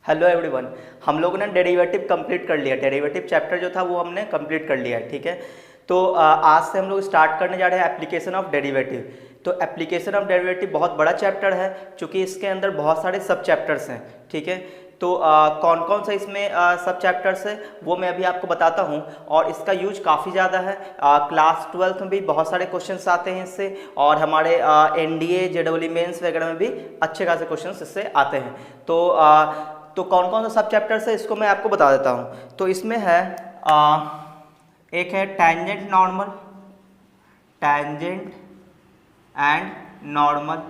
Hello everyone. हम लोगों ने डेरिवेटिव कंप्लीट कर लिया। डेरिवेटिव चैप्टर जो था वो हमने कंप्लीट कर लिया है, ठीक है। तो आज से हम लोग स्टार्ट करने जा रहे हैं एप्लीकेशन ऑफ डेरिवेटिव। तो एप्लीकेशन ऑफ डेरिवेटिव बहुत बड़ा चैप्टर है, क्योंकि इसके अंदर बहुत सारे सब चैप्टर्स हैं, ठीक है। तो कौन कौन सा इसमें सब चैप्टर्स है वो मैं अभी आपको बताता हूँ। और इसका यूज काफ़ी ज़्यादा है। क्लास 12th में भी बहुत सारे क्वेश्चंस आते हैं इससे, और हमारे एनडीए जेडब्ल्यू मेंस वगैरह में भी अच्छे खासे क्वेश्चंस इससे आते हैं। तो कौन कौन सा सब चैप्टर्स है इसको मैं आपको बता देता हूँ। तो इसमें है एक है tangent normal, tangent and normal.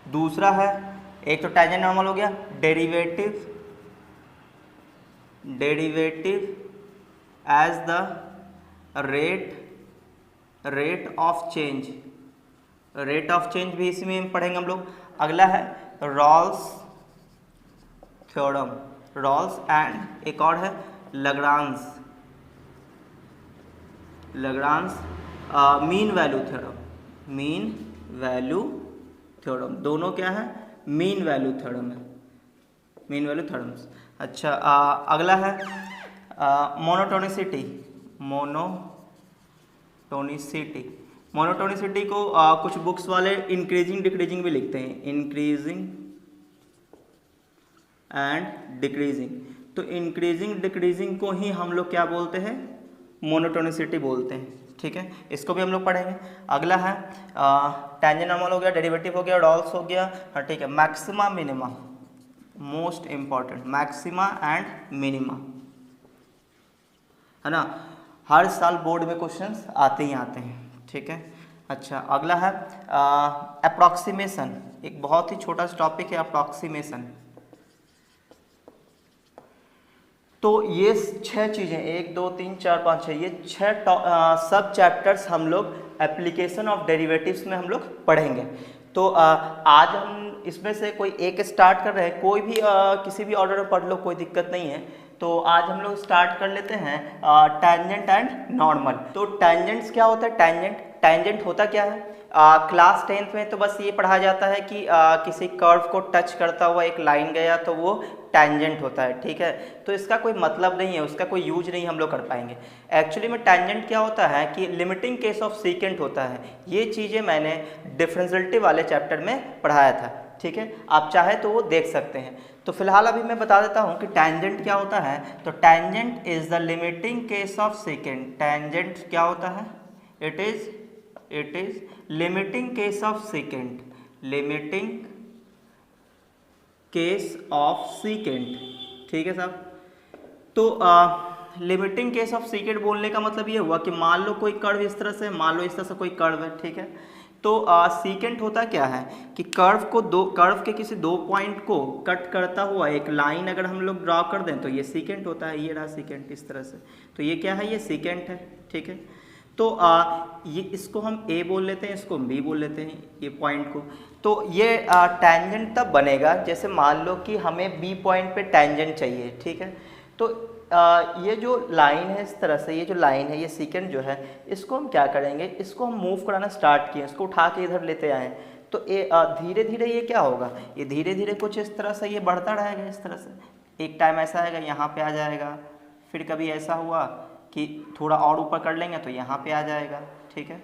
दूसरा है, एक तो टैंजेंट नॉर्मल हो गया, derivative, derivative as the rate of change, rate of change भी इसी में पढ़ेंगे हम लोग। अगला है रॉल्स थ्योरम, रॉल्स एंड एक और है Lagrange, Lagrange mean value theorem, mean value theorem. दोनों क्या है? मीन वैल्यू थ्योरम है, मीन वैल्यू थ्योरम्स। अच्छा, अगला है मोनोटोनिसिटी, मोनोटोनिसिटी। मोनोटोनिसिटी को कुछ बुक्स वाले इंक्रीजिंग डिक्रीजिंग भी लिखते हैं, इंक्रीजिंग एंड डिक्रीजिंग। तो इंक्रीजिंग डिक्रीजिंग को ही हम लोग क्या बोलते हैं? मोनोटोनिसिटी बोलते हैं, ठीक है। इसको भी हम लोग पढ़ेंगे। अगला है टैंजेंट नॉर्मल हो गया, डेरिवेटिव हो गया, रॉल्स हो गया, हाँ ठीक है। Maxima minima, most important, maxima and minima, है ना। हर साल बोर्ड में क्वेश्चंस आते ही आते हैं, ठीक है। अच्छा, अगला है अप्रॉक्सीमेशन, एक बहुत ही छोटा सा टॉपिक है अप्रॉक्सीमेशन। तो ये 6 चीज़ें, 1 2 3 4 5 6, ये 6 सब चैप्टर्स हम लोग एप्लीकेशन ऑफ डेरिवेटिव्स में हम लोग पढ़ेंगे। तो आज हम इसमें से कोई एक स्टार्ट कर रहे हैं, कोई भी किसी भी ऑर्डर में पढ़ लो, कोई दिक्कत नहीं है। तो आज हम लोग स्टार्ट कर लेते हैं टैंजेंट एंड नॉर्मल। तो टैंजेंट्स क्या होता है? टैंजेंट, टैंजेंट होता क्या है? क्लास 10th में तो बस ये पढ़ा जाता है कि किसी कर्व को टच करता हुआ एक लाइन गया तो वो टैंजेंट होता है, ठीक है। तो इसका कोई मतलब नहीं है, उसका कोई यूज नहीं हम लोग कर पाएंगे। एक्चुअली में टैंजेंट क्या होता है कि लिमिटिंग केस ऑफ सीकेंट होता है। ये चीज़ें मैंने डिफरेंशियलिटी वाले चैप्टर में पढ़ाया था, ठीक है। आप चाहे तो वो देख सकते हैं। तो फिलहाल अभी मैं बता देता हूँ कि टैंजेंट क्या होता है। तो tangent is the limiting case of secant. Tangent क्या होता है? It is limiting case of secant, limiting case of secant, ठीक है साहब। तो लिमिटिंग केस ऑफ सीकेंट बोलने का मतलब ये हुआ कि मान लो कोई कर्व इस तरह से, मान लो इस तरह से कोई कर्व है, ठीक है। तो सीकेंट होता क्या है कि कर्व के किसी दो पॉइंट को कट करता हुआ एक लाइन अगर हम लोग ड्रॉ कर दें तो ये सीकेंट होता है। ये रहा सीकेंट इस तरह से, तो ये क्या है? ये सीकेंट है, ठीक है। तो ये इसको हम ए बोल लेते हैं, इसको बी बोल लेते हैं, ये पॉइंट को। तो ये टैंजेंट तब बनेगा जैसे मान लो कि हमें बी पॉइंट पे टैंजेंट चाहिए, ठीक है। तो ये जो लाइन है इस तरह से, ये जो लाइन है, ये सीकेंट जो है, इसको हम क्या करेंगे? इसको हम मूव कराना स्टार्ट किए, इसको उठा के इधर लेते आए। तो धीरे धीरे ये क्या होगा? ये धीरे धीरे कुछ इस तरह से ये बढ़ता रहेगा, इस तरह से। एक टाइम ऐसा आएगा यहाँ पे आ जाएगा, फिर कभी ऐसा हुआ कि थोड़ा और ऊपर कर लेंगे तो यहाँ पे आ जाएगा, ठीक है।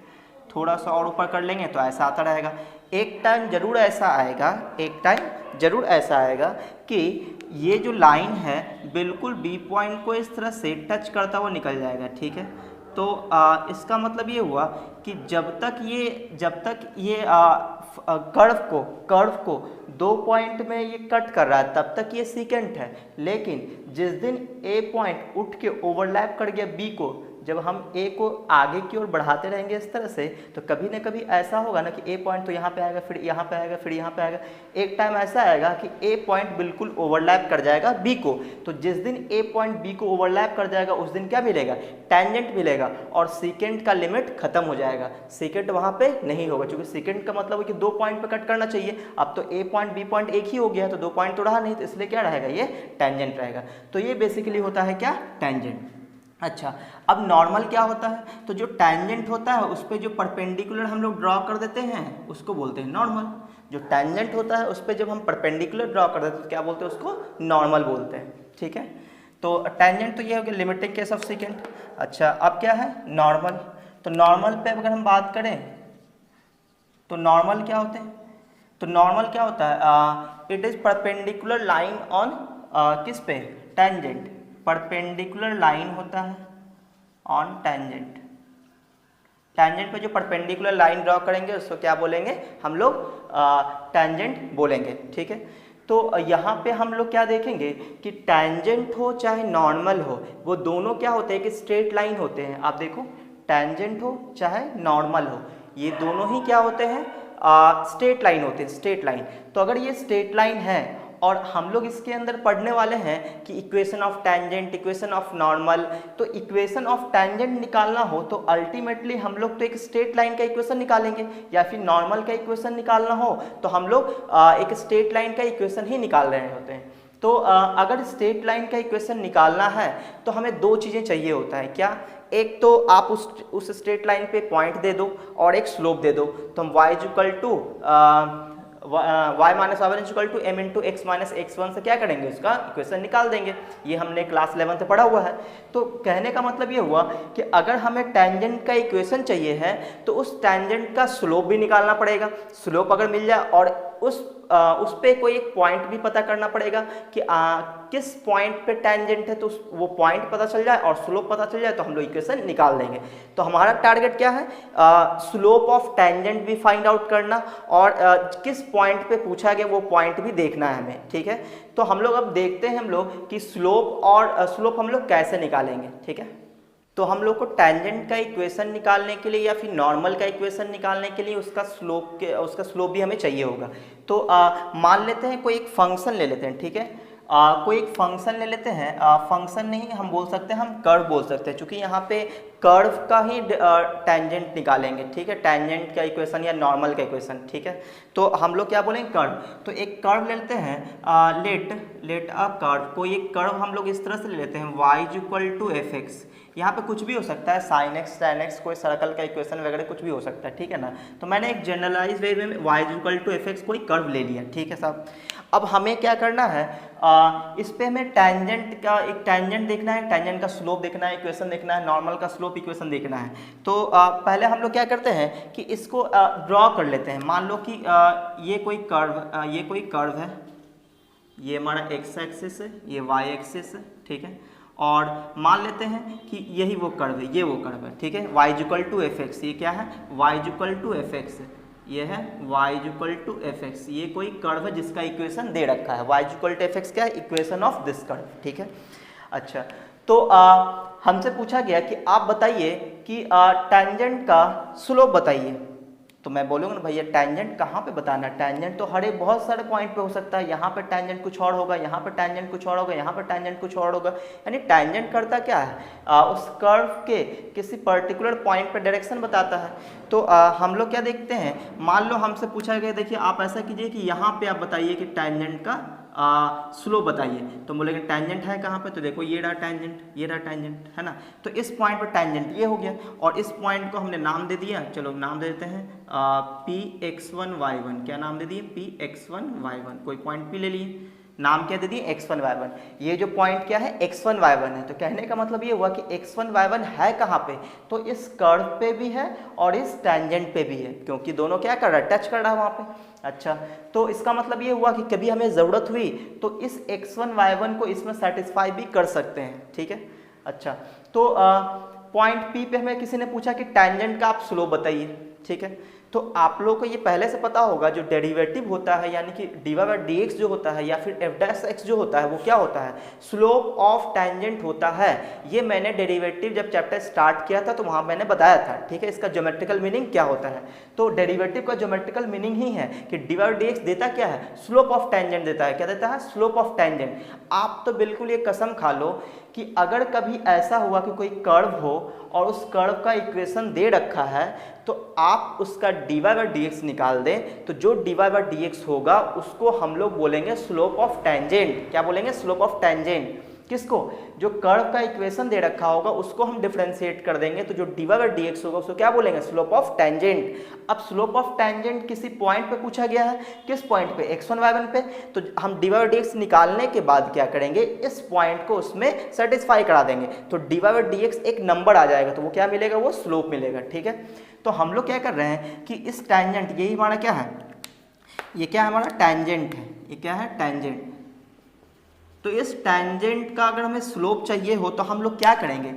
थोड़ा सा और ऊपर कर लेंगे तो ऐसा आता रहेगा। एक टाइम जरूर ऐसा आएगा, एक टाइम जरूर ऐसा आएगा कि ये जो लाइन है बिल्कुल बी पॉइंट को इस तरह से टच करता हुआ निकल जाएगा, ठीक है। तो इसका मतलब ये हुआ कि जब तक ये कर्व को 2 पॉइंट में ये कट कर रहा है तब तक ये सीकेंट है। लेकिन जिस दिन ए पॉइंट उठ के ओवरलैप कर गया बी को, जब हम ए को आगे की ओर बढ़ाते रहेंगे इस तरह से, तो कभी ना कभी ऐसा होगा ना कि ए पॉइंट तो यहाँ पे आएगा, फिर यहाँ पे आएगा, फिर यहाँ पे आएगा। एक टाइम ऐसा आएगा कि ए पॉइंट बिल्कुल ओवरलैप कर जाएगा बी को। तो जिस दिन ए पॉइंट बी को ओवरलैप कर जाएगा उस दिन क्या मिलेगा? टैंजेंट मिलेगा, और सीकेंट का लिमिट खत्म हो जाएगा। सीकेंट वहाँ पे नहीं होगा, क्योंकि सीकेंट का मतलब है कि 2 पॉइंट पे कट करना चाहिए। अब तो ए पॉइंट बी पॉइंट एक ही हो गया, तो 2 पॉइंट तो रहा नहीं, तो इसलिए क्या रहेगा? ये टैंजेंट रहेगा। तो ये बेसिकली होता है क्या? टैंजेंट। अच्छा, अब नॉर्मल क्या होता है? तो जो टैंजेंट होता है उस पर जो परपेंडिकुलर हम लोग ड्रॉ कर देते हैं उसको बोलते हैं नॉर्मल। जो टेंजेंट होता है उस पर जब हम परपेंडिकुलर ड्रॉ करते हैं तो क्या बोलते हैं, उसको नॉर्मल बोलते हैं। ठीक है, तो टेंजेंट तो ये हो गया लिमिटिंग केस ऑफ सेकेंड। अच्छा, अब क्या है नॉर्मल। तो नॉर्मल पे अगर हम बात करें तो नॉर्मल क्या होते हैं, तो नॉर्मल क्या होता है, it is perpendicular line on किस पे, टेंजेंट। परपेंडिकुलर लाइन होता है ऑन टेंजेंट। टेंजेंट पे जो परपेंडिकुलर लाइन ड्रॉ करेंगे उसको क्या बोलेंगे हम लोग, टेंजेंट बोलेंगे। ठीक है, तो यहाँ पे हम लोग क्या देखेंगे कि टेंजेंट हो चाहे नॉर्मल हो, वो दोनों क्या होते हैं कि स्ट्रेट लाइन होते हैं। आप देखो, टेंजेंट हो चाहे नॉर्मल हो, ये दोनों ही क्या होते हैं, स्ट्रेट लाइन होते हैं, स्ट्रेट लाइन। तो अगर ये स्ट्रेट लाइन है और हम लोग इसके अंदर पढ़ने वाले हैं कि equation of tangent, equation of normal, तो इक्वेशन ऑफ टेंजेंट निकालना हो तो अल्टीमेटली हम लोग तो एक स्ट्रेट लाइन का इक्वेशन निकालेंगे, या फिर नॉर्मल का इक्वेशन निकालना हो तो हम लोग एक स्ट्रेट लाइन का इक्वेशन ही निकाल रहे होते हैं। तो अगर स्ट्रेट लाइन का इक्वेशन निकालना है तो हमें दो चीज़ें चाहिए होता है। क्या, एक तो आप उस स्ट्रेट लाइन पे पॉइंट दे दो और एक स्लोप दे दो। तो हम y equal to y minus y equal to m into x minus x1 से क्या करेंगे, उसका इक्वेशन निकाल देंगे। ये हमने क्लास 11 से पढ़ा हुआ है। तो कहने का मतलब ये हुआ कि अगर हमें टेंजेंट का इक्वेशन चाहिए है तो उस टेंजेंट का स्लोप भी निकालना पड़ेगा। स्लोप अगर मिल जाए और उस पे कोई एक पॉइंट भी पता करना पड़ेगा कि किस पॉइंट पे टेंजेंट है, तो वो पॉइंट पता चल जाए और स्लोप पता चल जाए तो हम लोग इक्वेशन निकाल देंगे। तो हमारा टारगेट क्या है, स्लोप ऑफ टेंजेंट भी फाइंड आउट करना और किस पॉइंट पे पूछा गया वो पॉइंट भी देखना है हमें। ठीक है, तो हम लोग अब देखते हैं हम लोग कि स्लोप हम लोग कैसे निकालेंगे। ठीक है, तो हम लोग को टेंजेंट का इक्वेशन निकालने के लिए या फिर नॉर्मल का इक्वेशन निकालने के लिए उसका स्लोप भी हमें चाहिए होगा। तो मान लेते हैं कोई एक फंक्शन ले लेते हैं। ठीक है, कोई एक फंक्शन ले लेते हैं, फंक्शन नहीं हम बोल सकते हैं, हम कर्व बोल सकते हैं, क्योंकि यहाँ पे कर्व का ही टेंजेंट निकालेंगे। ठीक है, टेंजेंट का इक्वेशन या नॉर्मल का इक्वेशन। ठीक है, तो हम लोग क्या बोलेंगे, कर्व। तो एक कर्व ले लेते हैं, लेट अ कर्व, कोई एक कर्व हम लोग इस तरह से ले लेते हैं, y equal to f x. यहाँ पे कुछ भी हो सकता है, साइन एक्स tan x, कोई सर्कल का इक्वेशन वगैरह कुछ भी हो सकता है। ठीक है ना, तो मैंने एक जनरलाइज वे में y equal to f x कोई कर्व ले लिया। ठीक है साहब, अब हमें क्या करना है, इस पे हमें टेंजेंट का एक टेंजेंट देखना है, टेंजेंट का स्लोप देखना है, इक्वेशन देखना है, नॉर्मल का स्लोप इक्वेशन देखना है। तो पहले हम लोग क्या करते हैं कि इसको ड्रॉ कर लेते हैं। मान लो कि ये कोई कर्व है, ये हमारा x एक्सिस है, ये y एक्सिस है। ठीक है, और मान लेते हैं कि यही वो कर्व है, ये वो कर्व है। ठीक है, y equal to f x, ये क्या है, y equal to f x, ये है y equal to f x. ये कोई कर्व है जिसका इक्वेशन दे रखा है, y equal to f x क्या है, इक्वेशन ऑफ दिस कर्व। ठीक है, अच्छा, तो हमसे पूछा गया कि आप बताइए कि टेंजेंट का स्लोप बताइए। तो मैं बोलूँगा ना भैया टेंजेंट कहाँ पे बताना है, टेंजेंट तो हर एक बहुत सारे पॉइंट पे हो सकता है। यहाँ पे टेंजेंट कुछ और होगा, यहाँ पे टेंजेंट कुछ और होगा, यहाँ पे टेंजेंट कुछ और होगा। यानी टेंजेंट करता क्या है, उस कर्व के किसी पर्टिकुलर पॉइंट पे डायरेक्शन बताता है। तो हम लोग क्या देखते हैं, मान लो हमसे पूछा गया, देखिए आप ऐसा कीजिए कि यहाँ पे आप बताइए कि टेंजेंट का स्लोप बताइए। तो बोलेंगे टेंजेंट है कहाँ पे, तो देखो ये रहा टेंजेंट, ये रहा टेंजेंट, है ना। तो इस पॉइंट पर टेंजेंट ये हो गया और इस पॉइंट को हमने नाम दे दिया, चलो नाम दे देते हैं Px1y1। क्या नाम दे दिए, Px1y1। कोई पॉइंट P ले लिए, नाम क्या दे दिए, x1y1। ये जो पॉइंट क्या है, x1y1 है। तो कहने का मतलब ये हुआ कि x1y1 है कहाँ पे, तो इस कर्व पे भी है और इस टेंजेंट पे भी है, क्योंकि दोनों क्या कर रहा है, टच कर रहा है वहाँ पे। अच्छा, तो इसका मतलब ये हुआ कि कभी हमें ज़रूरत हुई तो इस x1y1 को इसमें सेटिस्फाई भी कर सकते हैं। ठीक है, अच्छा, तो पॉइंट P पे हमें किसी ने पूछा कि टेंजेंट का आप स्लोप बताइए। ठीक है, तो आप लोगों को ये पहले से पता होगा, जो डेरिवेटिव होता है यानी कि dy/dx जो होता है या फिर f' जो होता है वो क्या होता है, स्लोप ऑफ टेंजेंट होता है। ये मैंने डेरिवेटिव जब चैप्टर स्टार्ट किया था तो वहाँ मैंने बताया था। ठीक है, इसका ज्योमेट्रिकल मीनिंग क्या होता है, तो डेरिवेटिव का ज्योमेट्रिकल मीनिंग ही है कि dy/dx देता क्या है, स्लोप ऑफ टेंजेंट देता है। क्या देता है, स्लोप ऑफ टेंजेंट। आप तो बिल्कुल ये कसम खा लो कि अगर कभी ऐसा हुआ कि कोई कर्व हो और उस कर्व का इक्वेशन दे रखा है तो आप उसका dy/dx निकाल दें, तो जो dy/dx होगा उसको हम लोग बोलेंगे स्लोप ऑफ टेंजेंट। क्या बोलेंगे, स्लोप ऑफ टेंजेंट। किसको, जो कर्व का इक्वेशन दे रखा होगा उसको हम डिफरेंशिएट कर देंगे, तो जो dy बाई dx होगा उसको क्या बोलेंगे, स्लोप ऑफ टेंजेंट। अब स्लोप ऑफ टेंजेंट किसी पॉइंट पे पूछा गया है, किस पॉइंट पे, x1 y1 पे, तो हम dy बाई dx निकालने के बाद क्या करेंगे, इस पॉइंट को उसमें सेटिस्फाई करा देंगे, तो dy बाई dx एक नंबर आ जाएगा, तो वो क्या मिलेगा, वो स्लोप मिलेगा। ठीक है, तो हम लोग क्या कर रहे हैं कि इस टेंजेंट, यही हमारा क्या है, ये क्या है, हमारा टेंजेंट है, ये क्या है, टेंजेंट। तो इस टेंजेंट का अगर हमें स्लोप चाहिए हो तो हम लोग क्या करेंगे,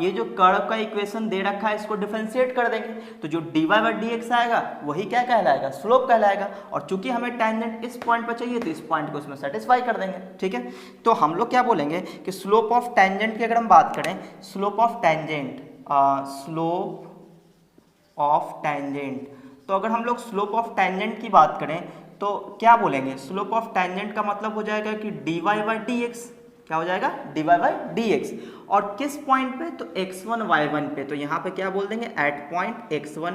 ये जो कर्व का इक्वेशन दे रखा है इसको डिफरेंशिएट कर देंगे, तो जो dy बाई dx आएगा वही क्या कहलाएगा, स्लोप कहलाएगा। और चूंकि हमें टेंजेंट इस पॉइंट पर चाहिए तो इस पॉइंट को उसमें सेटिस्फाई कर देंगे। ठीक है, तो हम लोग क्या बोलेंगे कि स्लोप ऑफ टेंजेंट की अगर हम बात करें, slope of tangent, slope of tangent, तो अगर हम लोग स्लोप ऑफ टेंजेंट की बात करें तो क्या बोलेंगे, स्लोप ऑफ टेंजेंट का मतलब हो जाएगा कि dy बाई dx, क्या हो जाएगा, dy बाई dx, और किस पॉइंट पे, तो x1 y1 पे, तो यहाँ पे क्या बोल देंगे, एट पॉइंट x1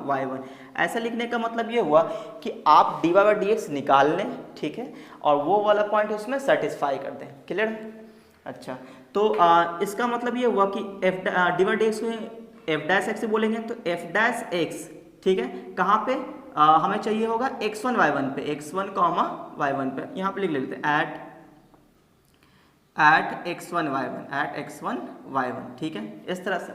y1। ऐसा लिखने का मतलब ये हुआ कि आप dy बाई dx निकाल लें, ठीक है, और वो वाला पॉइंट उसमें सेटिस्फाई कर दें। क्लियर। अच्छा, तो इसका मतलब ये हुआ कि dy बाई dx को f डैश x से बोलेंगे, तो f डैश x, ठीक है, कहाँ पे हमें चाहिए होगा, x1 y1 पे, x1 y1 पे, यहाँ पे लिख लेते हैं एट x1 y1, ठीक है, इस तरह से।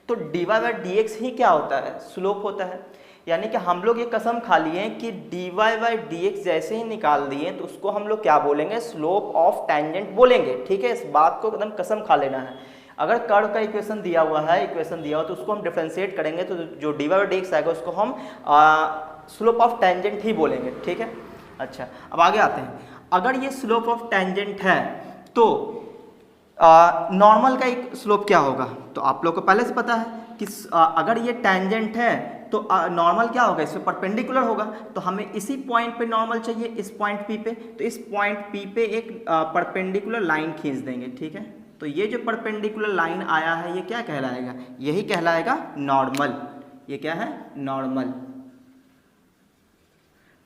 तो dy बाई dx ही क्या होता है, स्लोप होता है। यानी कि हम लोग ये कसम खा लिए हैं कि dy बाई dx जैसे ही निकाल दिए तो उसको हम लोग क्या बोलेंगे, स्लोप ऑफ टेंजेंट बोलेंगे। ठीक है, इस बात को एकदम कसम खा लेना है। अगर कर्व का इक्वेशन दिया हुआ तो उसको हम डिफरेंशिएट करेंगे तो जो dy बाई dx आएगा उसको हम स्लोप ऑफ टेंजेंट ही बोलेंगे। ठीक है, अच्छा, अब आगे आते हैं। अगर ये स्लोप ऑफ टेंजेंट है तो नॉर्मल का एक स्लोप क्या होगा, तो आप लोग को पहले से पता है कि अगर ये टेंजेंट है तो नॉर्मल क्या होगा, इससे परपेंडिकुलर होगा, तो हमें इसी पॉइंट पे नॉर्मल चाहिए, इस पॉइंट P पे, तो इस पॉइंट P पे एक परपेंडिकुलर लाइन खींच देंगे। ठीक है, तो ये जो परपेंडिकुलर लाइन आया है ये क्या कहलाएगा, यही कहलाएगा नॉर्मल। ये क्या है, नॉर्मल।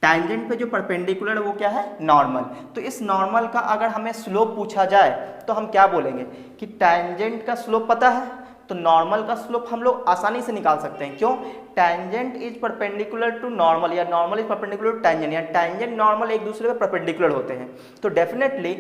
टेंजेंट पे जो परपेंडिकुलर है वो क्या है, नॉर्मल। तो इस नॉर्मल का अगर हमें स्लोप पूछा जाए तो हम क्या बोलेंगे कि टेंजेंट का स्लोप पता है तो नॉर्मल का स्लोप हम लोग आसानी से निकाल सकते हैं। क्यों, tangent is perpendicular to normal या normal is perpendicular to tangent, या टेंजेंट नॉर्मल एक दूसरे पे परपेंडिकुलर होते हैं। तो डेफिनेटली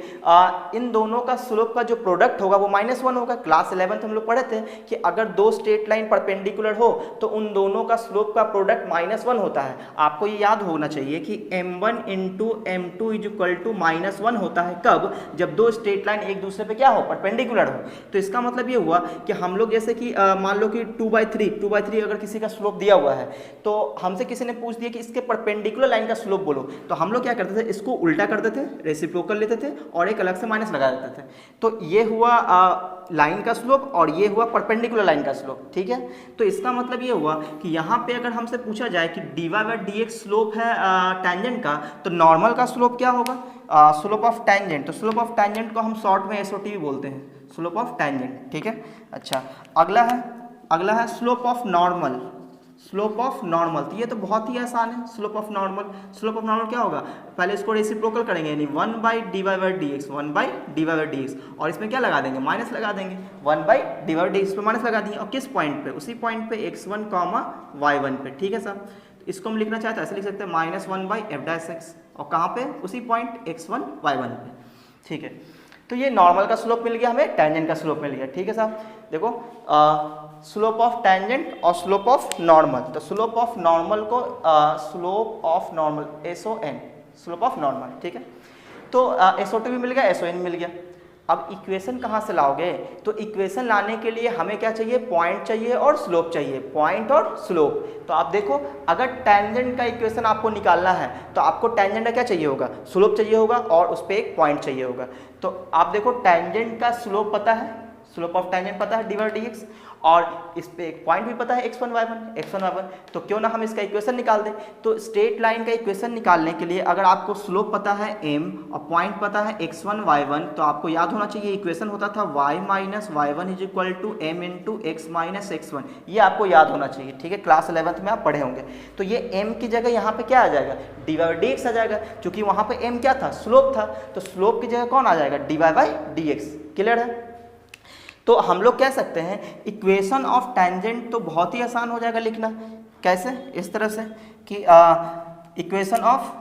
इन दोनों का स्लोप का जो प्रोडक्ट होगा वो -1 होगा। क्लास 11th हम लोग पढ़े थे कि अगर दो स्ट्रेट लाइन परपेंडिकुलर हो तो उन दोनों का स्लोप का प्रोडक्ट -1 होता है। आपको ये याद होना चाहिए कि m1 into m2 is equal to -1 होता है। कब, जब दो स्ट्रेट लाइन एक दूसरे पे क्या हो, परपेंडिकुलर हो। तो इसका मतलब ये हुआ कि हम लोग जैसे कि मान लो कि 2/3 अगर किसी का स्लोप दिया हुआ है तो हमसे किसी ने पूछ दिया कि इसके परपेंडिकुलर लाइन का स्लोप बोलो, तो हम लोग क्या करते थे, इसको उल्टा करते थे, रेसिप्रोकल लेते थे और एक अलग से माइनस लगा देते थे। तो ये हुआ लाइन का स्लोप और ये हुआ परपेंडिकुलर लाइन का स्लोप। ठीक है, तो इसका मतलब ये हुआ कि यहाँ पे अगर हमसे पूछा जाए कि dy बाई dx स्लोप है टेंजेंट का, तो नॉर्मल का स्लोप क्या होगा, स्लोप ऑफ टेंजेंट। तो स्लोप ऑफ टेंजेंट को हम शॉर्ट में SOT भी बोलते हैं, स्लोप ऑफ टेंजेंट। ठीक है, अच्छा, अगला है slope of normal. Slope of normal, तो ये तो बहुत ही आसान है। स्लोप ऑफ नॉर्मल क्या होगा, पहले इसको रेसिप्रोकल करेंगे, यानी 1 बाई dy बाई dx, और इसमें क्या लगा देंगे, माइनस लगा देंगे, 1 बाई dy बाई dx पे माइनस लगा देंगे, और किस पॉइंट पे, उसी पॉइंट पे x1 y1 पे। ठीक है साहब, तो इसको हम लिखना चाहते हैं, ऐसे लिख सकते हैं -1 बाई f डैश x, और कहाँ पे, उसी पॉइंट x1 y1 पे। ठीक है, तो ये नॉर्मल का स्लोप मिल गया, हमें टेंजेंट का स्लोप मिल गया। ठीक है साहब, देखो स्लोप ऑफ टेंजेंट और स्लोप ऑफ नॉर्मल। तो स्लोप ऑफ नॉर्मल को slope of normal SON, slope of normal. ठीक है, तो SOT भी मिल गया, SON मिल गया। अब इक्वेशन कहाँ से लाओगे, तो इक्वेशन लाने के लिए हमें क्या चाहिए, पॉइंट चाहिए और स्लोप चाहिए, पॉइंट और स्लोप। तो आप देखो, अगर टेंजेंट का इक्वेशन आपको निकालना है तो आपको टेंजेंट का क्या चाहिए होगा, स्लोप चाहिए होगा, और उस पर एक पॉइंट चाहिए होगा। तो आप देखो, टेंजेंट का स्लोप पता है, स्लोप ऑफ टेंजेंट पता है dy/dx, और इस पे एक पॉइंट भी पता है x1 y1, तो क्यों ना हम इसका इक्वेशन निकाल दें। तो स्ट्रेट लाइन का इक्वेशन निकालने के लिए अगर आपको स्लोप पता है m और पॉइंट पता है x1 y1, तो आपको याद होना चाहिए इक्वेशन होता था y minus y1 is equal to m into x minus x1, ये आपको याद होना चाहिए, ठीक है, क्लास 11th में आप पढ़े होंगे। तो ये m की जगह यहाँ पे क्या आ जाएगा, dy/dx आ जाएगा, क्योंकि वहाँ पे m क्या था, स्लोप था, तो स्लोप की जगह कौन आ जाएगा, dy/dx। क्लियर है। तो हम लोग कह सकते हैं इक्वेशन ऑफ टेंजेंट तो बहुत ही आसान हो जाएगा लिखना। कैसे, इस तरह से कि इक्वेशन ऑफ,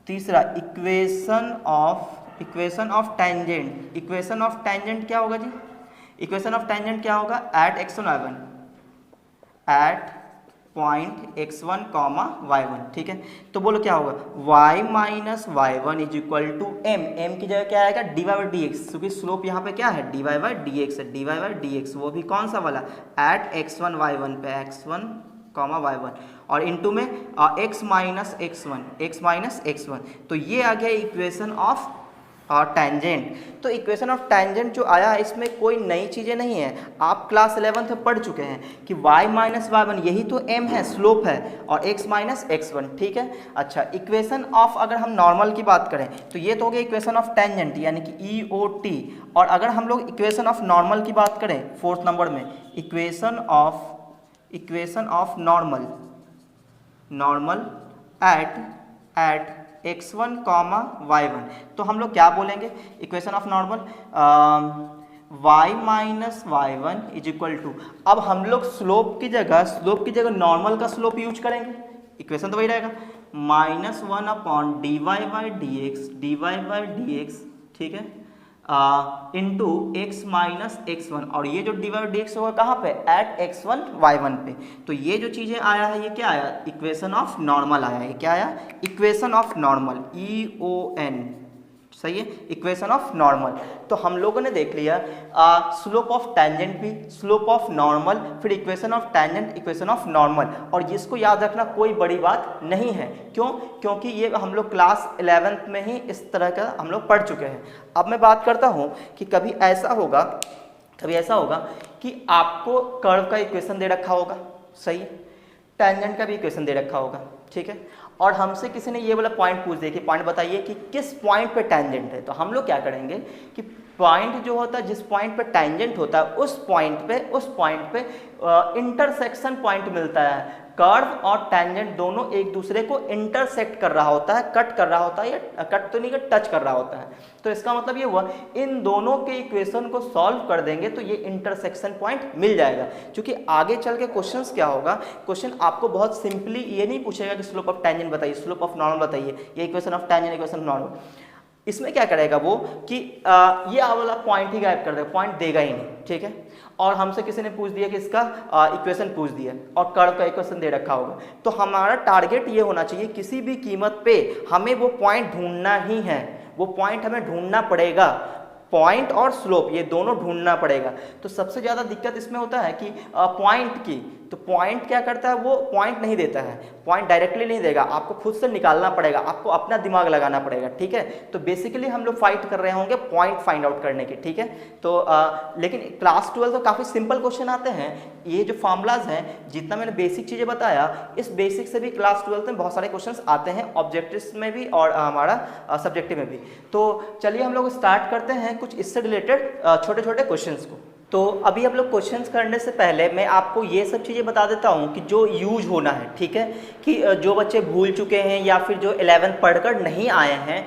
तीसरा इक्वेशन ऑफ टेंजेंट क्या होगा जी, इक्वेशन ऑफ टेंजेंट क्या होगा, eight x1 y1, eight point x1 y1, ठीक है। तो बोलो क्या होगा, y minus y1 is equal to m की जगह क्या आएगा, dy/dx, क्योंकि स्लोप यहाँ पे क्या है, dy/dx है, dy/dx वो भी कौन सा वाला, एट x1 y1 पे, x1 y1, और इनटू में x माइनस x1, तो ये आ गया इक्वेशन ऑफ टेंजेंट। तो इक्वेशन ऑफ टेंजेंट जो आया है इसमें कोई नई चीज़ें नहीं है, आप क्लास 11th में पढ़ चुके हैं कि y माइनस y1 यही तो m है, स्लोप है, और x माइनस x1, ठीक है। अच्छा, इक्वेशन ऑफ अगर हम नॉर्मल की बात करें तो ये तो हो गया इक्वेशन ऑफ टेंजेंट यानी कि EOT, और अगर हम लोग इक्वेशन ऑफ नॉर्मल की बात करें 4th नंबर में, equation of normal at x1 y1, तो हम लोग क्या बोलेंगे, equation of normal y minus y1 is equal to, अब हम लोग स्लोप की जगह नॉर्मल का स्लोप यूज करेंगे, इक्वेशन तो वही रहेगा, -1 अपॉन dy/dx, ठीक है, इंटू x माइनस x1, और ये जो dy/dx होगा कहाँ पे, एट x1 y1 पे। तो ये जो चीज़ें आया है ये क्या आया, इक्वेशन ऑफ नॉर्मल आया है, क्या आया, इक्वेशन ऑफ नॉर्मल, EON, सही है, इक्वेशन ऑफ नॉर्मल। तो हम लोगों ने देख लिया स्लोप ऑफ टेंजेंट भी, स्लोप ऑफ नॉर्मल, फिर equation of tangent, equation of normal, और जिसको याद रखना कोई बड़ी बात नहीं है, क्यों, क्योंकि ये हम लोग क्लास 11th में ही इस तरह का हम लोग पढ़ चुके हैं। अब मैं बात करता हूँ कि कभी ऐसा होगा कि आपको कर्व का इक्वेशन दे रखा होगा, सही है, टेंजेंट का भी इक्वेशन दे रखा होगा, ठीक है, और हमसे किसी ने ये वाला पॉइंट पूछ दिया कि पॉइंट बताइए कि किस पॉइंट पे टेंजेंट है। तो हम लोग क्या करेंगे कि पॉइंट जो होता है, जिस पॉइंट पे टेंजेंट होता है उस पॉइंट पे इंटरसेक्शन पॉइंट मिलता है। कर्व और टेंजेंट दोनों एक दूसरे को इंटरसेक्ट कर रहा होता है, कट कर रहा होता है, या कट तो नहीं कर, टच कर रहा होता है। तो इसका मतलब ये हुआ इन दोनों के इक्वेशन को सॉल्व कर देंगे तो ये इंटरसेक्शन पॉइंट मिल जाएगा। क्योंकि आगे चल के क्वेश्चंस क्या होगा, क्वेश्चन आपको बहुत सिंपली ये नहीं पूछेगा कि स्लोप ऑफ टेंजेंट बताइए, स्लोप ऑफ नॉर्मल बताइए, ये equation of tangent, equation of normal. इसमें क्या करेगा वो कि ये वाला पॉइंट ही गायब कर देगा, पॉइंट देगा ही नहीं, ठीक है। और हमसे किसी ने पूछ दिया कि इसका इक्वेशन पूछ दिया और कर्व का इक्वेशन दे रखा होगा, तो हमारा टारगेट ये होना चाहिए किसी भी कीमत पे हमें वो पॉइंट ढूंढना ही है, वो पॉइंट हमें ढूंढना पड़ेगा, पॉइंट और स्लोप ये दोनों ढूंढना पड़ेगा। तो सबसे ज़्यादा दिक्कत इसमें होता है कि पॉइंट की, तो पॉइंट क्या करता है, वो पॉइंट नहीं देता है, पॉइंट डायरेक्टली नहीं देगा, आपको खुद से निकालना पड़ेगा, आपको अपना दिमाग लगाना पड़ेगा, ठीक है। तो बेसिकली हम लोग फाइट कर रहे होंगे पॉइंट फाइंड आउट करने की, ठीक है। तो लेकिन क्लास 12 तो काफ़ी सिंपल क्वेश्चन आते हैं, ये जो फार्मूलाज हैं, जितना मैंने बेसिक चीज़ें बताया, इस बेसिक से भी क्लास 12 में बहुत सारे क्वेश्चन आते हैं, ऑब्जेक्टिव्स में भी और हमारा सब्जेक्टिव में भी। तो चलिए हम लोग स्टार्ट करते हैं कुछ इससे रिलेटेड छोटे छोटे क्वेश्चंस को। तो अभी हम लोग क्वेश्चंस करने से पहले मैं आपको ये सब चीज़ें बता देता हूँ कि जो यूज होना है, ठीक है, कि जो बच्चे भूल चुके हैं या फिर जो 11th पढ़कर नहीं आए हैं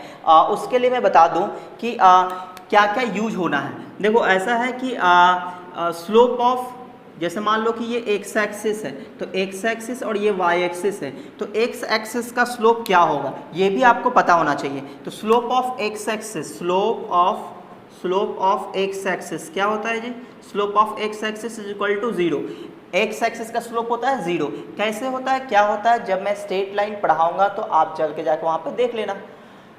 उसके लिए मैं बता दूँ कि क्या क्या यूज होना है। देखो ऐसा है कि स्लोप ऑफ, जैसे मान लो कि ये एक्स एक्सिस है, तो एक्स एक्सिस और ये वाई एक्सिस है, तो एक्स एक्सिस का स्लोप क्या होगा ये भी आपको पता होना चाहिए। तो slope of x axis, slope of x axis क्या होता है जी, slope of x axis is equal to 0। X axis का स्लोप होता है 0। कैसे होता है, क्या होता है, जब मैं स्ट्रेट लाइन पढ़ाऊंगा तो आप चल के जाके वहाँ पे देख लेना।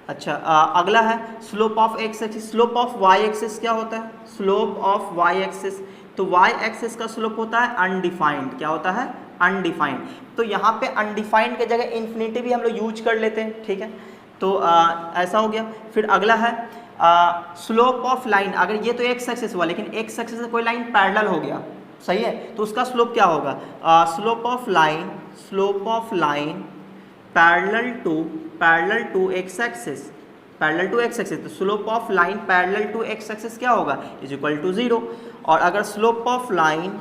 अच्छा, अगला है slope of x axis. Slope of y axis क्या होता है, स्लोप ऑफ वाई एक्सिस, तो वाई एक्सिस का स्लोप होता है अनडिफाइंड। क्या होता है, अनडिफाइंड। तो यहाँ पे अनडिफाइंड के जगह इन्फिनिटी भी हम लोग यूज कर लेते हैं, ठीक है। तो ऐसा हो गया। फिर अगला है स्लोप ऑफ लाइन, अगर ये तो एक्स एक्सिस हुआ लेकिन एक्स एक्सिस से कोई लाइन पैरेलल हो गया, सही है, तो उसका स्लोप क्या होगा, slope of line parallel to X axis, तो slope of line parallel to X axis क्या होगा, इज इक्वल टू 0। और अगर slope of line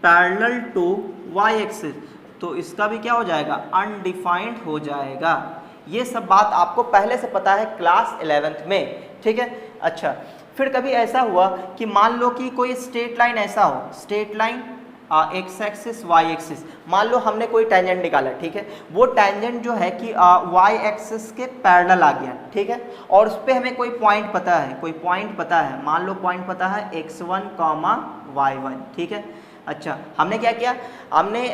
parallel to Y axis, तो इसका भी क्या हो जाएगा, अनडिफाइंड हो जाएगा। ये सब बात आपको पहले से पता है क्लास 11th में, ठीक है। अच्छा, फिर कभी ऐसा हुआ कि मान लो कि कोई स्ट्रेट लाइन ऐसा हो, straight line x axis y axis, मान लो हमने कोई टेंजेंट निकाला, ठीक है, वो टेंजेंट जो है कि वाई एक्सिस के पैरेलल आ गया, ठीक है, और उस पर हमें कोई पॉइंट पता है, मान लो पॉइंट पता है x1, y1, ठीक है। अच्छा, हमने क्या किया, हमने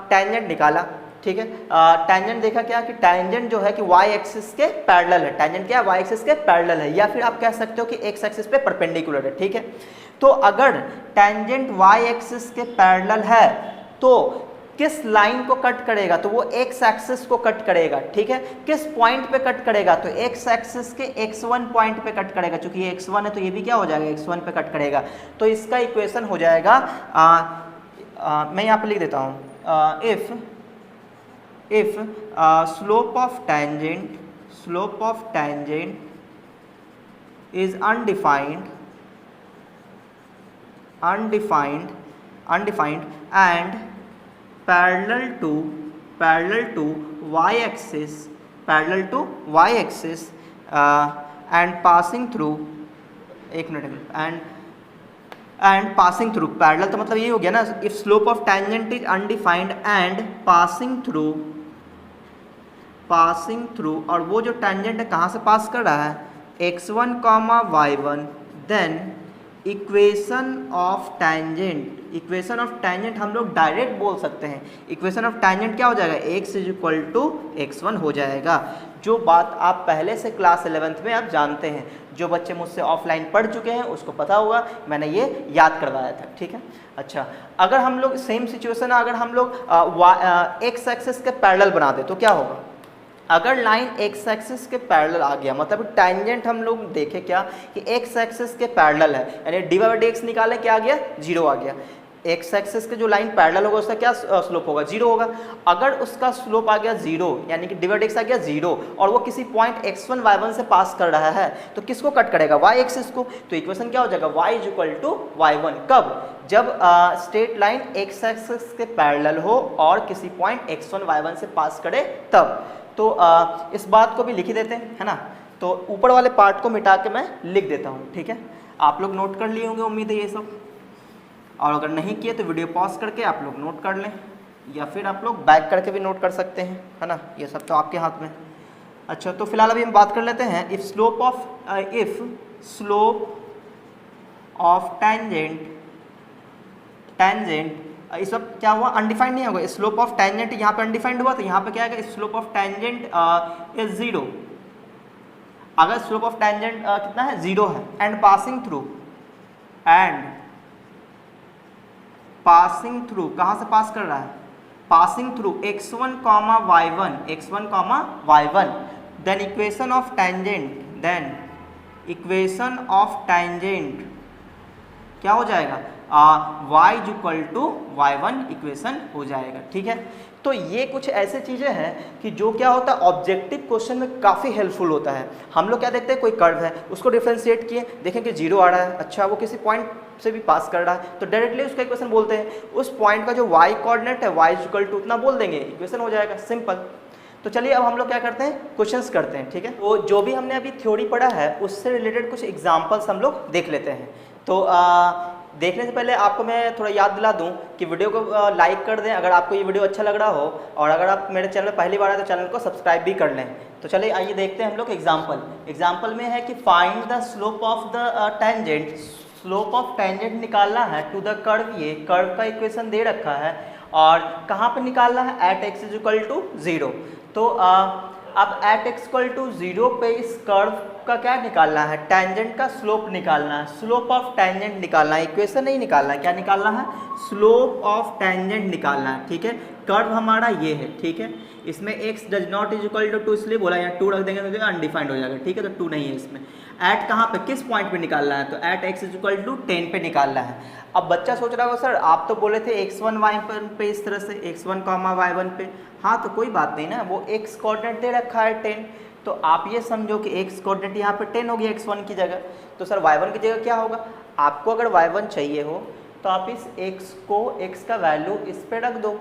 टेंजेंट निकाला, ठीक है, टेंजेंट देखा क्या कि टेंजेंट जो है कि y एक्सिस के पैरेलल है, टेंजेंट क्या है, y एक्सिस के पैरेलल है, या फिर आप कह सकते हो कि x एक्सिस पे परपेंडिकुलर है, ठीक है। तो अगर टेंजेंट y एक्सिस के पैरेलल है तो किस लाइन को कट करेगा, तो वो x एक्सिस को कट करेगा, ठीक है। किस पॉइंट पे कट करेगा, तो x एक्सिस के x1 पॉइंट पे कट करेगा, क्योंकि ये x1 है तो ये भी क्या हो जाएगा, x1 पे कट करेगा। तो इसका इक्वेशन हो जाएगा, मैं यहाँ पे लिख देता हूँ, if slope of tangent is undefined and parallel to y axis and passing through, एक minute, and passing through parallel, तो मतलब ये हो गया ना, if slope of tangent is undefined and passing through, और वो जो टेंजेंट है कहाँ से पास कर रहा है, x1, y1, then equation of tangent हम लोग डायरेक्ट बोल सकते हैं, इक्वेशन ऑफ टेंजेंट क्या हो जाएगा, x is equal to x1 हो जाएगा। जो बात आप पहले से क्लास 11th में आप जानते हैं, जो बच्चे मुझसे ऑफलाइन पढ़ चुके हैं उसको पता होगा, मैंने ये याद करवाया था, ठीक है। अच्छा, अगर हम लोग सेम सिचुएशन, अगर हम लोग एक्स एक्सिस के पैरेलल बना दे तो क्या होगा, अगर लाइन एक्स एक्सिस के पैरेलल आ गया, मतलब टेंजेंट हम लोग देखे क्या कि एक्स एक्सिस के पैरेलल है, यानी डी बाई डी एक्स निकाले, क्या आ गया, 0 आ गया। एक्स एक्सिस के जो लाइन पैरेलल होगा उसका क्या स्लोप होगा, 0 होगा। अगर उसका स्लोप आ गया 0, यानी कि डी बाई डी एक्स आ गया 0, और वो किसी पॉइंट x1 y1 से पास कर रहा है, तो किसको कट करेगा, y एक्सिस को। तो इक्वेशन क्या हो जाएगा, y is equal to y1, कब, जब स्ट्रेट लाइन एक्स एक्सिस के पैरेलल हो और किसी पॉइंट x1 y1 से पास करे तब। तो इस बात को भी लिख ही देते हैं, है ना। तो ऊपर वाले पार्ट को मिटा के मैं लिख देता हूँ, ठीक है। आप लोग नोट कर लिए होंगे उम्मीद है ये सब, और अगर नहीं किए तो वीडियो पॉज करके आप लोग नोट कर लें, या फिर आप लोग बैक करके भी नोट कर सकते हैं, है ना, ये सब तो आपके हाथ में। अच्छा, तो फिलहाल अभी हम बात कर लेते हैं, इफ स्लोप ऑफ टेंजेंट इस वक्त क्या हुआ, अनडिफाइंड नहीं होगा, स्लोप ऑफ टेंजेंट यहाँ पे अनडिफाइंड हुआ, तो यहाँ पे क्या आएगा, स्लोप ऑफ टेंजेंट इज 0। अगर स्लोप ऑफ टेंजेंट कितना है, 0 है, एंड पासिंग थ्रू कहाँ से पास कर रहा है, passing through x1, y1, then equation of tangent क्या हो जाएगा, y is equal to y1 equation हो जाएगा, ठीक है। तो ये कुछ ऐसे चीज़ें हैं कि जो क्या होता है ऑब्जेक्टिव क्वेश्चन में काफ़ी हेल्पफुल होता है। हम लोग क्या देखते हैं, कोई कर्व है उसको डिफरेंशिएट किए, देखें कि 0 आ रहा है, अच्छा वो किसी पॉइंट से भी पास कर रहा है, तो डायरेक्टली उसका इक्वेशन बोलते हैं, उस पॉइंट का जो y कोऑर्डिनेट है y इज इक्वल टू उतना बोल देंगे, इक्वेशन हो जाएगा, सिंपल। तो चलिए अब हम लोग क्या करते हैं, क्वेश्चंस करते हैं, ठीक है। तो जो भी हमने अभी थ्योरी पढ़ा है उससे रिलेटेड कुछ एग्जाम्पल्स हम लोग देख लेते हैं। तो देखने से पहले आपको मैं थोड़ा याद दिला दूं कि वीडियो को लाइक कर दें अगर आपको ये वीडियो अच्छा लग रहा हो, और अगर आप मेरे चैनल में पहली बार आए तो चैनल को सब्सक्राइब भी कर लें। तो चलिए आइए देखते हैं हम लोग एग्जाम्पल में है कि find the slope of the tangent, slope of tangent निकालना है टू द कर्व, ये कर्व का इक्वेशन दे रखा है, और कहाँ पर निकालना है, at x is equal to 0। तो अब एट एक्स इक्वल टू 0 पे इस कर्व का क्या निकालना है, टेंजेंट का स्लोप निकालना है, स्लोप ऑफ टेंजेंट निकालना है, इक्वेशन नहीं निकालना है, क्या निकालना है, स्लोप ऑफ टेंजेंट निकालना है, ठीक है। कर्व हमारा ये है, ठीक है, इसमें x does not is equal to 2 इसलिए बोला, यहाँ 2 रख देंगे तो अनडिफाइंड हो जाएगा, ठीक है, तो 2 नहीं है इसमें। एट कहाँ पे, किस पॉइंट पे निकालना है, तो at x is equal to 10 पे निकालना है। अब बच्चा सोच रहा होगा सर आप तो बोले थे x1 y1 पे इस तरह से x1 y1 पे, हाँ तो कोई बात नहीं ना, वो x कोऑर्डिनेट दे रखा है 10, तो आप ये समझो कि x कोऑर्डिनेट यहाँ पे 10 हो गया x1 की जगह, तो सर y1 की जगह क्या होगा, आपको अगर y1 चाहिए हो तो आप इस x को, x का वैल्यू इस पे रख दो,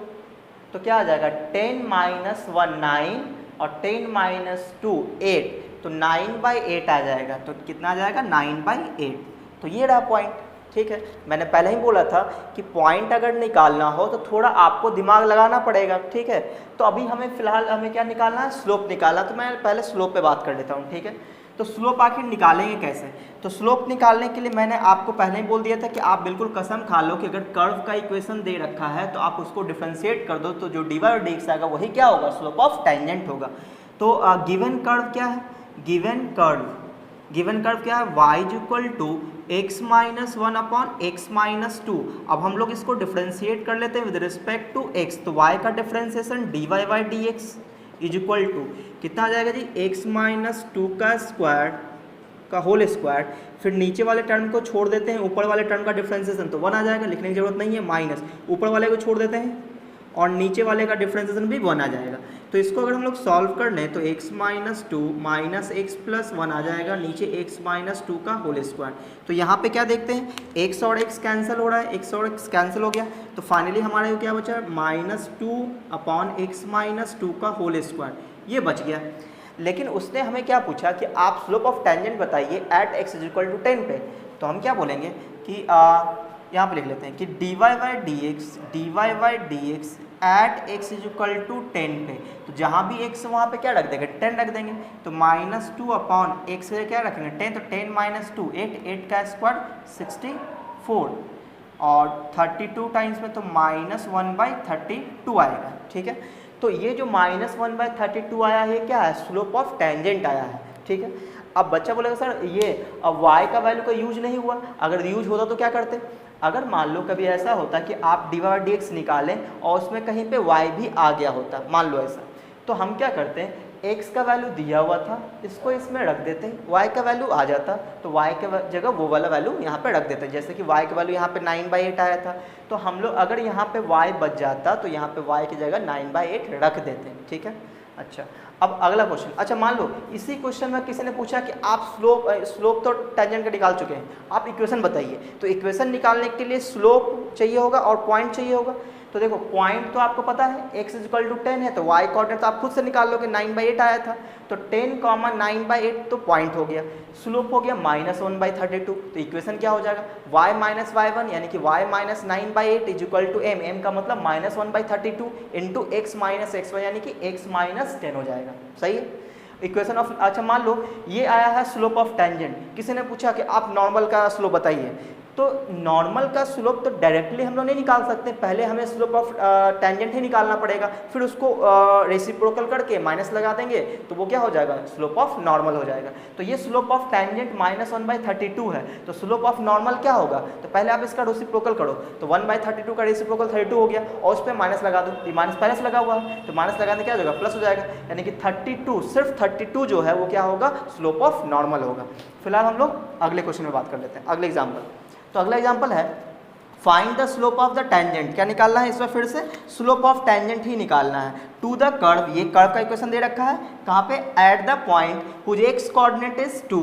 तो क्या आ जाएगा 10 माइनस 1 9 और 10 माइनस 2 8, तो 9/8 आ जाएगा, तो कितना आ जाएगा 9/8, तो ये रहा पॉइंट, ठीक है। मैंने पहले ही बोला था कि पॉइंट अगर निकालना हो तो थोड़ा आपको दिमाग लगाना पड़ेगा, ठीक है। तो अभी हमें फिलहाल हमें क्या निकालना है, स्लोप निकालना, तो मैं पहले स्लोप पे बात कर लेता हूँ, ठीक है। तो स्लोप आखिर निकालेंगे कैसे, तो स्लोप निकालने के लिए मैंने आपको पहले ही बोल दिया था कि आप बिल्कुल कसम खा लो कि अगर कर्व का इक्वेशन दे रखा है तो आप उसको डिफरेंशिएट कर दो, तो जो dy और dx आएगा वही क्या होगा, स्लोप ऑफ टेंजेंट होगा। तो गिवन कर्व क्या है, गिवन कर्व क्या है, y is equal to x minus 1 upon x minus 2। अब हम लोग इसको डिफरेंशिएट कर लेते हैं विद रिस्पेक्ट टू x, तो y का differentiation dy by dx is equal to कितना आ जाएगा जी, x माइनस 2 का स्क्वायर का होल स्क्वायर, फिर नीचे वाले टर्म को छोड़ देते हैं, ऊपर वाले टर्म का डिफरेंशिएशन तो 1 आ जाएगा, लिखने की जरूरत नहीं है, माइनस ऊपर वाले को छोड़ देते हैं और नीचे वाले का डिफरेंशिएशन भी 1 आ जाएगा। तो इसको अगर हम लोग सॉल्व कर लें तो x minus 2 minus x plus 1 आ जाएगा, नीचे x माइनस 2 का होल स्क्वायर। तो यहाँ पे क्या देखते हैं, x और x कैंसिल हो रहा है, x और x कैंसिल हो गया, तो फाइनली हमारे को क्या बचा है, माइनस 2 अपॉन x माइनस 2 का होल स्क्वायर, ये बच गया। लेकिन उसने हमें क्या पूछा कि आप स्लोप ऑफ टेंजेंट बताइए at x is equal to 10 पे, तो हम क्या बोलेंगे कि यहाँ पे लिख लेते हैं कि dy by dx at x is equal to 10 पे, तो जहाँ भी x वहाँ पे क्या रख देंगे, 10 रख देंगे, तो माइनस 2 अपॉन x से क्या रखेंगे 10, तो 10 माइनस 2 8 का स्क्वायर 64 और 32 टाइम्स में तो माइनस 1/32 आएगा, ठीक है। तो ये जो माइनस 1/32 आया है क्या है, स्लोप ऑफ टेंजेंट आया है, ठीक है। अब बच्चा बोलेगा सर ये अब y का वैल्यू का यूज नहीं हुआ, अगर यूज होता तो क्या करते, अगर मान लो कभी ऐसा होता कि आप dy और dx निकालें और उसमें कहीं पे y भी आ गया होता, मान लो ऐसा, तो हम क्या करते हैं, x का वैल्यू दिया हुआ था, इसको इसमें रख देते हैं, y का वैल्यू आ जाता तो y के जगह वो वाला वैल्यू यहाँ पे रख देते हैं, जैसे कि y का वैल्यू यहाँ पे 9/8 आया था, तो हम लोग अगर यहाँ पे y बच जाता तो यहाँ पे y की जगह 9/8 रख देते हैं, ठीक है। अच्छा, अब अगला क्वेश्चन, अच्छा मान लो इसी क्वेश्चन में किसी ने पूछा कि आप स्लोप तो टेंजेंट का निकाल चुके हैं, आप इक्वेशन बताइए, तो इक्वेशन निकालने के लिए स्लोप चाहिए होगा और पॉइंट चाहिए होगा। तो देखो पॉइंट तो आपको पता है x इज इक्वल टू 10 है, तो y कोऑर्डिनेट तो आप खुद से निकाल लोगे, 9/8 आया था, तो 10, 9/8 तो पॉइंट हो गया, स्लोप हो गया माइनस 1/32, तो इक्वेशन क्या हो जाएगा, y माइनस y1 यानी कि y minus 9/8 is equal to m का मतलब minus 1/32 into x minus x1 यानी कि x माइनस 10 हो जाएगा, सही है इक्वेशन ऑफ। अच्छा मान लो ये आया है स्लोप ऑफ टेंजेंट, किसी ने पूछा कि आप नॉर्मल का स्लोप बताइए, तो नॉर्मल का स्लोप तो डायरेक्टली हम लोग नहीं निकाल सकते, पहले हमें स्लोप ऑफ टेंजेंट ही निकालना पड़ेगा, फिर उसको रेसिप्रोकल करके माइनस लगा देंगे तो वो क्या हो जाएगा, स्लोप ऑफ नॉर्मल हो जाएगा। तो ये स्लोप ऑफ टेंजेंट माइनस 1/32 है, तो स्लोप ऑफ नॉर्मल क्या होगा, तो पहले आप इसका रेसिप्रोकल करो, तो 1/32 का रेसिप्रोकल 32 हो गया और उस पर माइनस लगा दो, माइनस पहले से लगा हुआ है, तो माइनस लगाने क्या हो जाएगा, प्लस हो जाएगा, यानी कि 32 सिर्फ 32 जो है वो क्या होगा, स्लोप ऑफ नॉर्मल होगा। फिलहाल हम लोग अगले क्वेश्चन में बात कर लेते हैं, अगले एग्जाम्पल। तो अगला एग्जाम्पल है find the slope of the tangent, क्या निकालना है इसमें, फिर से स्लोप ऑफ टेंजेंट ही निकालना है टू द कर्व, ये कर्व का इक्वेशन दे रखा है कहाँ पे, at the point whose x coordinate is 2,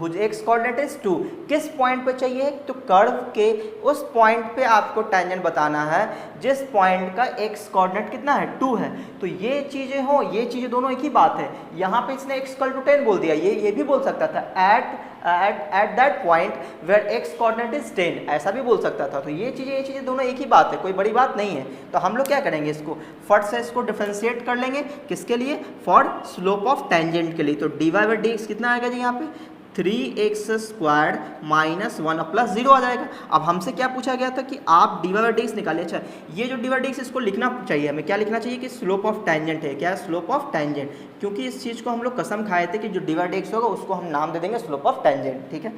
whose x coordinate is 2, किस पॉइंट पे चाहिए, तो कर्व के उस पॉइंट पे आपको टेंजेंट बताना है जिस पॉइंट का एक्स कोऑर्डिनेट कितना है 2 है। तो ये चीज़ें हो, ये चीज़ें दोनों एक ही बात है, यहाँ पे इसने x इक्वल टू 10 बोल दिया, ये भी बोल सकता था at that point where x coordinate is 10, ऐसा भी बोल सकता था। तो ये चीज़ें दोनों एक ही बात है, कोई बड़ी बात नहीं है। तो हम लोग क्या करेंगे, इसको फट से इसको डिफरेंशिएट कर लेंगे, किसके लिए, फॉर स्लोप ऑफ टेंजेंट के लिए। तो dy बाई dx कितना आएगा जी, यहाँ पे 3x² माइनस 1 प्लस 0 आ जाएगा। अब हमसे क्या पूछा गया था कि आप dy बाई dx निकालिए। अच्छा, ये जो dy बाई dx इसको लिखना चाहिए हमें, क्या लिखना चाहिए कि स्लोप ऑफ टेंजेंट है, क्या स्लोप ऑफ टेंजेंट, क्योंकि इस चीज़ को हम लोग कसम खाए थे कि जो dy dx होगा उसको हम नाम दे देंगे स्लोप ऑफ टेंजेंट, ठीक है।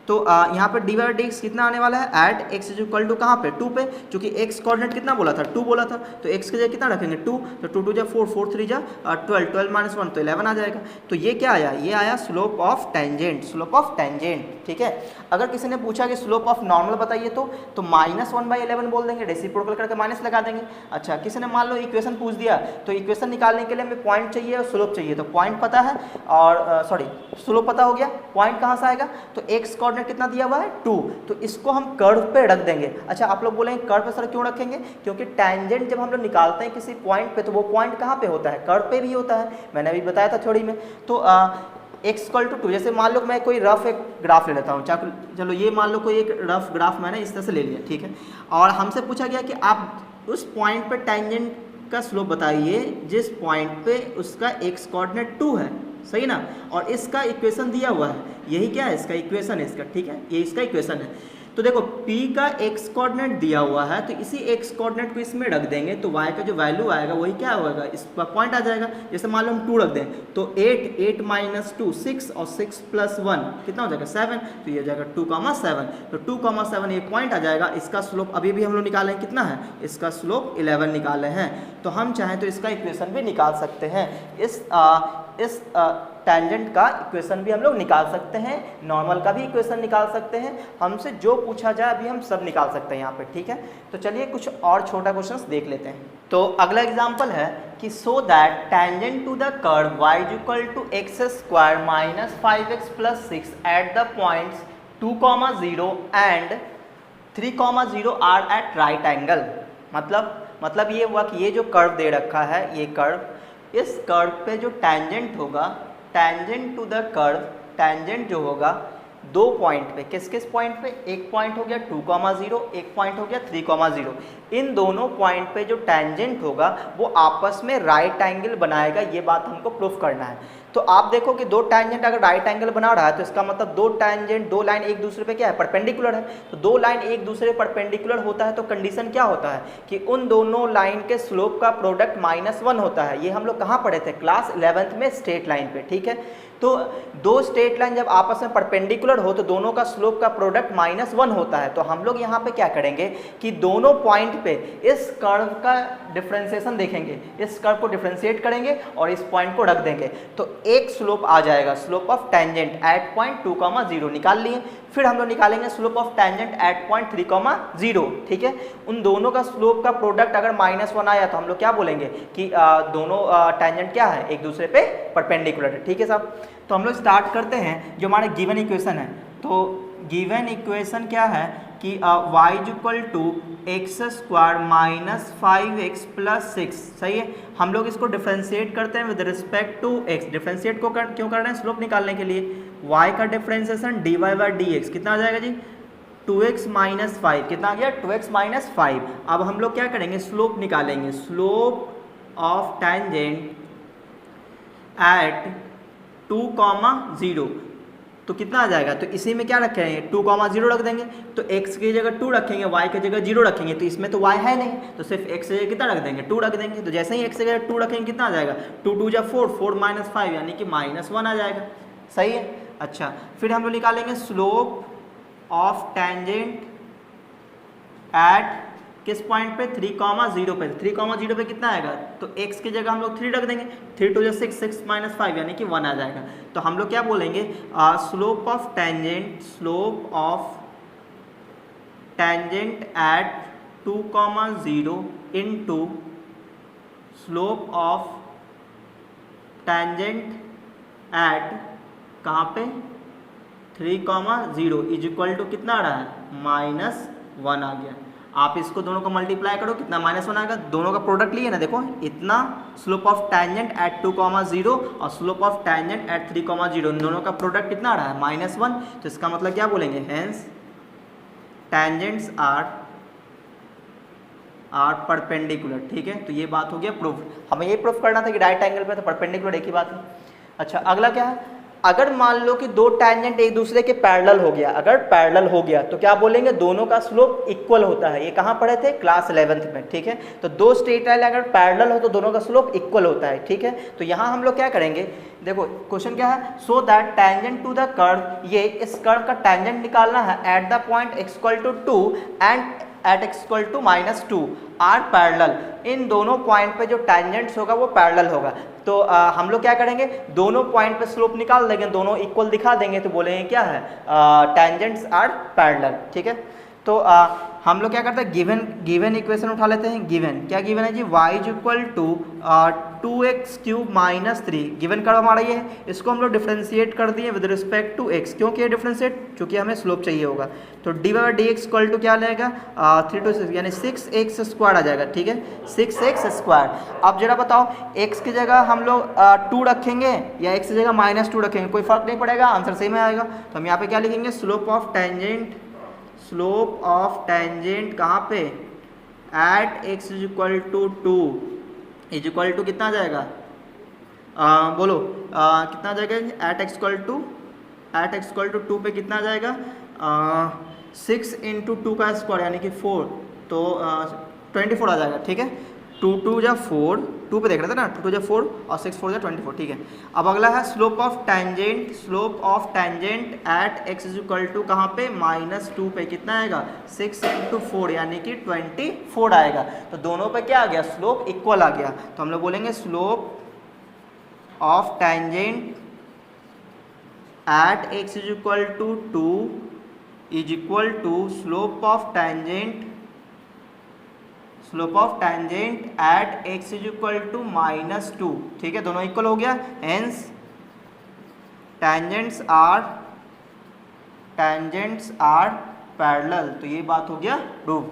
तो यहाँ पे dy dx कितना आने वाला है at x is equal to कहाँ पे 2 पे, क्योंकि x कोऑर्डिनेट कितना बोला था 2 बोला था, तो x की जगह कितना रखेंगे 2, तो 2 2 जा 4 4 3 जा 12 12 माइनस 1 तो 11 आ जाएगा। तो ये क्या आया, ये आया slope of tangent, slope of tangent, ठीक है। अगर किसी ने पूछा कि स्लोप ऑफ नॉर्मल बताइए तो -1/11 बोल देंगे, रेसिप्रोकल करके माइनस लगा देंगे। अच्छा, किसी ने मान लो इक्वेशन पूछ दिया, तो इक्वेशन निकालने के लिए हमें पॉइंट चाहिए और स्लोप चाहिए, तो पॉइंट पता है और सॉरी स्लोप पता हो गया, पॉइंट कहाँ से आएगा, तो x कोऑर्डिनेट कितना दिया हुआ है 2, तो इसको हम कर्व पे रख देंगे। अच्छा, आप लोग बोलेंगे कर्व पे सर क्यों रखेंगे, क्योंकि टेंजेंट जब हम लोग निकालते हैं किसी पॉइंट पे तो वो पॉइंट कहाँ पे होता है, कर्व पे भी होता है, मैंने अभी बताया था थ्योरी में। तो x इक्वल टू 2, जैसे मान लो मैं कोई रफ एक ग्राफ ले लेता हूँ, चलो ये मान लो कोई एक रफ ग्राफ मैंने इस तरह से ले लिया, ठीक है, और हमसे पूछा गया कि आप उस पॉइंट पे टेंजेंट का स्लोप बताइए जिस पॉइंट पे उसका x कोऑर्डिनेट 2 है, सही ना, और इसका इक्वेशन दिया हुआ है, यही क्या है इसका इक्वेशन है इसका, ठीक है, ये इसका इक्वेशन है। तो देखो p का x कोऑर्डिनेट दिया हुआ है, तो इसी x कोऑर्डिनेट को इसमें रख देंगे तो y का जो वैल्यू आएगा वही क्या होगा, इस पर पॉइंट आ जाएगा। जैसे मान लो हम 2 रख दें तो 8 माइनस 2 6 और 6 प्लस 1 कितना हो जाएगा 7, तो ये हो जाएगा 2,7, तो 2,7 ये पॉइंट आ जाएगा। इसका स्लोप अभी भी हम लोग निकाले कितना है, इसका स्लोप 11 निकाले हैं, तो हम चाहें तो इसका इक्वेशन भी निकाल सकते हैं, इस टेंजेंट का इक्वेशन भी हम लोग निकाल सकते हैं, नॉर्मल का भी इक्वेशन निकाल सकते हैं, हमसे जो पूछा जाए अभी हम सब निकाल सकते हैं यहाँ पे, ठीक है। तो चलिए कुछ और छोटा क्वेश्चंस देख लेते हैं। तो अगला एग्जांपल है कि show that tangent to the curve y equal to x square minus 5x plus 6 at the points 2,0 and 3,0 are at right angle. मतलब ये हुआ कि ये जो कर्व दे रखा है, ये कर्व, इस कर्व पे जो टेंजेंट होगा, tangent to the curve, tangent जो होगा 2 पॉइंट पे, किस किस पॉइंट पे, एक पॉइंट हो गया 2,0, एक पॉइंट हो गया 3,0, इन दोनों पॉइंट पे जो टेंजेंट होगा वो आपस में राइट एंगल बनाएगा, ये बात हमको प्रूफ करना है। तो आप देखो कि 2 टेंजेंट अगर राइट एंगल बना रहा है तो इसका मतलब 2 टेंजेंट, 2 लाइन एक दूसरे पे क्या है, परपेंडिकुलर है, तो 2 लाइन एक दूसरे परपेंडिकुलर होता है तो कंडीशन क्या होता है कि उन दोनों लाइन के स्लोप का प्रोडक्ट -1 होता है। ये हम लोग कहाँ पढ़े थे, क्लास 11th में स्ट्रेट लाइन पे, ठीक है। तो 2 स्ट्रेट लाइन जब आपस में परपेंडिकुलर हो तो दोनों का स्लोप का प्रोडक्ट -1 होता है, तो हम लोग यहाँ पे क्या करेंगे कि दोनों पॉइंट पे इस कर्व का डिफरेंशिएशन देखेंगे, इस कर्व को डिफरेंशिएट करेंगे और इस पॉइंट को रख देंगे, तो एक स्लोप आ जाएगा, slope of tangent eight point 2,0 निकाल लिए। फिर हम लोग निकालेंगे slope of tangent eight point 3,0, ठीक है। उन दोनों का स्लोप का प्रोडक्ट अगर -1 आया तो हम लोग क्या बोलेंगे कि दोनों टेंजेंट क्या है, एक दूसरे पे परपेंडिकुलर है, ठीक है साहब। तो हम लोग स्टार्ट करते हैं, जो हमारा गिवन इक्वेशन है, तो गिवन इक्वेशन क्या है कि y equal to x square minus 5x plus 6, सही है। हम लोग इसको डिफरेंशिएट करते हैं with respect to x, differentiate को क्यों कर रहे हैं, स्लोप निकालने के लिए। y का डिफरेंशिएशन dy बाई dx कितना आ जाएगा जी, 2x माइनस 5, कितना आ गया 2x माइनस 5। अब हम लोग क्या करेंगे, स्लोप निकालेंगे, स्लोप ऑफ टेंजेंट एट 2,0, तो कितना आ जाएगा, तो इसी में क्या रखेंगे 2,0 रख देंगे, तो x की जगह 2 रखेंगे, y की जगह 0 रखेंगे, तो इसमें तो y है नहीं, तो सिर्फ x की जगह कितना रख देंगे 2 रख देंगे, तो जैसे ही x की जगह 2 रखेंगे कितना आ जाएगा 2 2 जा 4 4 माइनस 5 यानी कि -1 आ जाएगा, सही है। अच्छा, फिर हम लोग निकालेंगे स्लोप ऑफ टेंजेंट एट किस पॉइंट पे 3,0 पे, 3,0 पे कितना आएगा, तो x की जगह हम लोग 3 रख देंगे, 3 2 जा 6 6 माइनस 5 यानी कि 1 आ जाएगा। तो हम लोग क्या बोलेंगे, slope of tangent, slope of tangent eight 2,0 into slope of tangent eight कहाँ पे 3,0 इज इक्वल टू कितना आ रहा है -1 आ गया। आप इसको दोनों को मल्टीप्लाई करो, कितना -1 आएगा, दोनों का प्रोडक्ट लिए ना, देखो इतना स्लोप ऑफ टेंजेंट एट 2,0 और स्लोप ऑफ टेंजेंट एट 3,0, इन दोनों का प्रोडक्ट कितना आ रहा है -1, तो इसका मतलब क्या बोलेंगे, हेंस टेंजेंट्स आर परपेंडिकुलर, ठीक है। तो ये बात हो गया प्रूफ, हमें ये प्रूफ करना था कि राइट एंगल पे तो परपेंडिकुलर एक ही बात है। अच्छा, अगला क्या है, अगर मान लो कि दो टैंजेंट एक दूसरे के पैरेलल हो गया, अगर पैरेलल हो गया तो क्या बोलेंगे, दोनों का स्लोप इक्वल होता है। ये कहाँ पढ़े थे, क्लास 11th में, ठीक है। तो दो स्ट्रेट लाइन अगर पैरेलल हो तो दोनों का स्लोप इक्वल होता है, ठीक है। तो यहाँ हम लोग क्या करेंगे, देखो क्वेश्चन क्या है, so that tangent to the curve, ये इस कर्व का टैंजेंट निकालना है at the point x = 2 and at x = -2 are parallel. इन दोनों पॉइंट पे जो टैंजेंट्स होगा वो पैरेलल होगा। तो हम लोग क्या करेंगे, दोनों पॉइंट पे स्लोप निकाल देंगे, दोनों इक्वल दिखा देंगे, तो बोलेंगे क्या है, टैंजेंट्स आर पैरेलल, ठीक है। तो हम लोग क्या करते हैं, गिवन इक्वेशन उठा लेते हैं। गिवन क्या गिवन है जी, y = 2x³ - 3 गिवन कर्व हमारा ये है। इसको हम लोग डिफरेंशिएट कर दिए विद रिस्पेक्ट टू x, क्यों किया डिफरेंशिएट, क्योंकि हमें स्लोप चाहिए होगा। तो dy/dx = क्या लेगा, 3 to 6 यानी 6x² आ जाएगा, ठीक है, 6x²। अब जरा बताओ x की जगह हम लोग 2 रखेंगे या x की जगह -2 रखेंगे, कोई फर्क नहीं पड़ेगा, आंसर सेम आएगा। तो हम यहाँ पे क्या लिखेंगे, स्लोप ऑफ टेंजेंट कहाँ पे, एट x = 2 इक्वल टू कितना आ जाएगा, बोलो कितना आ जाएगा, एट x = 2 पे कितना आ जाएगा, 6 × 2 का स्क्वायर यानी कि 4, तो 24 आ जाएगा, ठीक है। 2 2 जा 4, 2 पे देख रहे थे ना, 2 2 जा 4 और 6 4 जा 24, ठीक है। अब अगला है slope of tangent at x = कहाँ पे, -2 पे कितना आएगा, 6 × 4 यानी कि 24 आएगा। तो दोनों पे क्या आ गया, स्लोप इक्वल आ गया। तो हम लोग बोलेंगे slope of tangent at x = 2 is equal to slope of tangent at x = -2, ठीक है, दोनों इक्वल हो गया, हेंस टेंजेंट्स आर पैरेलल। तो ये बात हो गया प्रूव।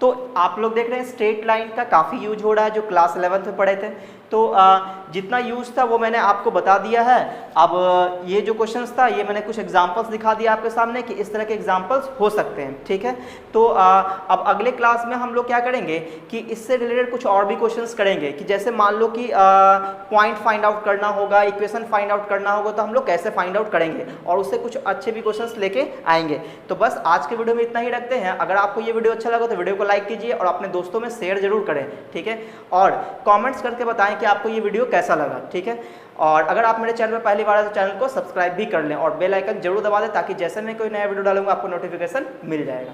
तो आप लोग देख रहे हैं स्ट्रेट लाइन का काफ़ी यूज हो रहा है, जो क्लास 11th में पढ़े थे। तो जितना यूज था वो मैंने आपको बता दिया है। अब ये जो क्वेश्चंस था ये मैंने कुछ एग्जांपल्स दिखा दिया आपके सामने कि इस तरह के एग्जांपल्स हो सकते हैं, ठीक है। तो अब अगले क्लास में हम लोग क्या करेंगे कि इससे रिलेटेड कुछ और भी क्वेश्चंस करेंगे, कि जैसे मान लो कि पॉइंट फाइंड आउट करना होगा, इक्वेशन फाइंड आउट करना होगा, तो हम लोग कैसे फाइंड आउट करेंगे और उससे कुछ अच्छे भी क्वेश्चंस लेके आएंगे। तो बस आज के वीडियो में इतना ही रखते हैं। अगर आपको ये वीडियो अच्छा लगा तो वीडियो को लाइक कीजिए और अपने दोस्तों में शेयर जरूर करें, ठीक है। और कमेंट्स करके बताएं कि आपको ये वीडियो कैसा लगा, ठीक है। और अगर आप मेरे चैनल पर पहली बार है तो चैनल को सब्सक्राइब भी कर लें और बेल आइकन जरूर दबा दें, ताकि जैसे मैं कोई नया वीडियो डालूंगा आपको नोटिफिकेशन मिल जाएगा।